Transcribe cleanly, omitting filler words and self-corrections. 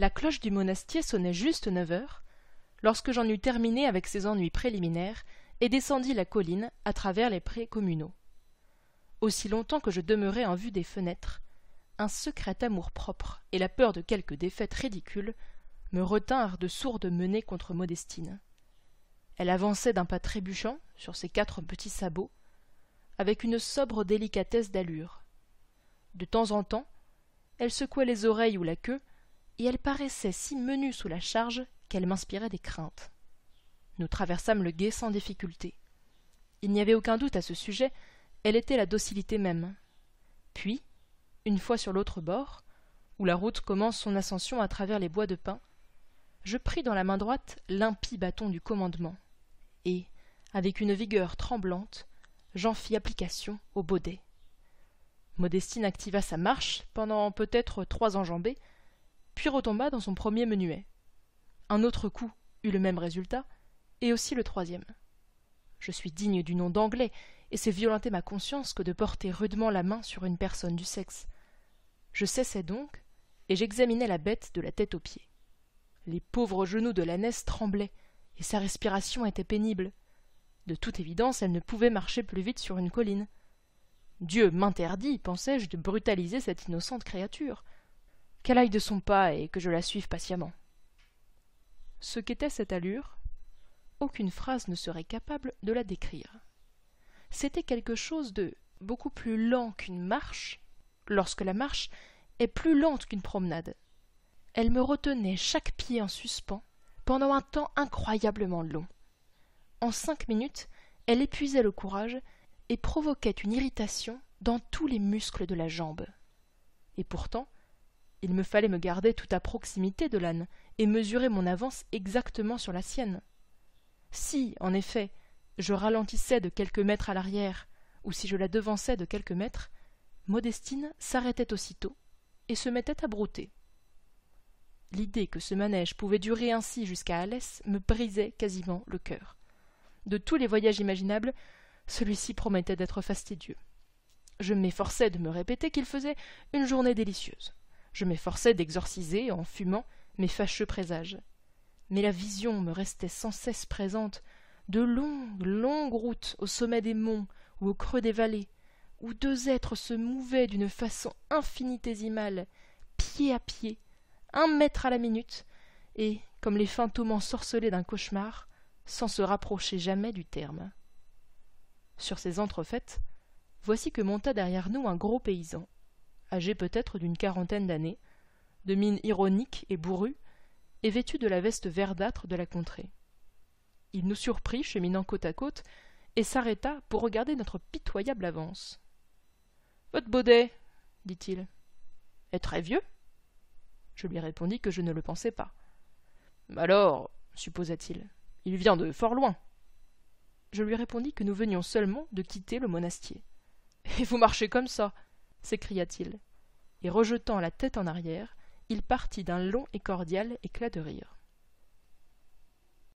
La cloche du monastier sonnait juste 9 heures, lorsque j'en eus terminé avec ces ennuis préliminaires et descendis la colline à travers les prés communaux. Aussi longtemps que je demeurai en vue des fenêtres, un secret amour-propre et la peur de quelque défaite ridicule me retinrent de sourdes menées contre Modestine. Elle avançait d'un pas trébuchant sur ses 4 petits sabots, avec une sobre délicatesse d'allure. De temps en temps, elle secouait les oreilles ou la queue, et elle paraissait si menue sous la charge qu'elle m'inspirait des craintes. Nous traversâmes le gué sans difficulté. Il n'y avait aucun doute à ce sujet, elle était la docilité même. Puis, une fois sur l'autre bord, où la route commence son ascension à travers les bois de pin, je pris dans la main droite l'impie bâton du commandement, et, avec une vigueur tremblante, j'en fis application au baudet. Modestine activa sa marche pendant peut-être 3 enjambées, puis retomba dans son premier menuet. Un autre coup eut le même résultat, et aussi le 3e. Je suis digne du nom d'Anglais, et c'est violenter ma conscience que de porter rudement la main sur une personne du sexe. Je cessai donc, et j'examinai la bête de la tête aux pieds. Les pauvres genoux de l'ânesse tremblaient, et sa respiration était pénible. De toute évidence, elle ne pouvait marcher plus vite sur une colline. Dieu m'interdit, pensai-je, de brutaliser cette innocente créature. Qu'elle aille de son pas et que je la suive patiemment. Ce qu'était cette allure, aucune phrase ne serait capable de la décrire. C'était quelque chose de beaucoup plus lent qu'une marche, lorsque la marche est plus lente qu'une promenade. Elle me retenait chaque pied en suspens pendant un temps incroyablement long. En 5 minutes, elle épuisait le courage et provoquait une irritation dans tous les muscles de la jambe. Et pourtant, il me fallait me garder tout à proximité de l'âne et mesurer mon avance exactement sur la sienne. Si, en effet, je ralentissais de quelques mètres à l'arrière, ou si je la devançais de quelques mètres, Modestine s'arrêtait aussitôt et se mettait à brouter. L'idée que ce manège pouvait durer ainsi jusqu'à Alès me brisait quasiment le cœur. De tous les voyages imaginables, celui-ci promettait d'être fastidieux. Je m'efforçais de me répéter qu'il faisait une journée délicieuse. Je m'efforçais d'exorciser, en fumant, mes fâcheux présages. Mais la vision me restait sans cesse présente, de longues, longues routes au sommet des monts ou au creux des vallées, où 2 êtres se mouvaient d'une façon infinitésimale, pied à pied, 1 mètre à la minute, et, comme les fantômes ensorcelés d'un cauchemar, sans se rapprocher jamais du terme. Sur ces entrefaites, voici que monta derrière nous un gros paysan, âgé peut-être d'une 40aine d'années, de mine ironique et bourrue, et vêtu de la veste verdâtre de la contrée. Il nous surprit cheminant côte à côte, et s'arrêta pour regarder notre pitoyable avance. « Votre baudet, dit-il, est très vieux ?» Je lui répondis que je ne le pensais pas. « Alors, supposa-t-il, il vient de fort loin. » Je lui répondis que nous venions seulement de quitter le monastier. « Et vous marchez comme ça !» s'écria-t-il, et rejetant la tête en arrière, il partit d'un long et cordial éclat de rire.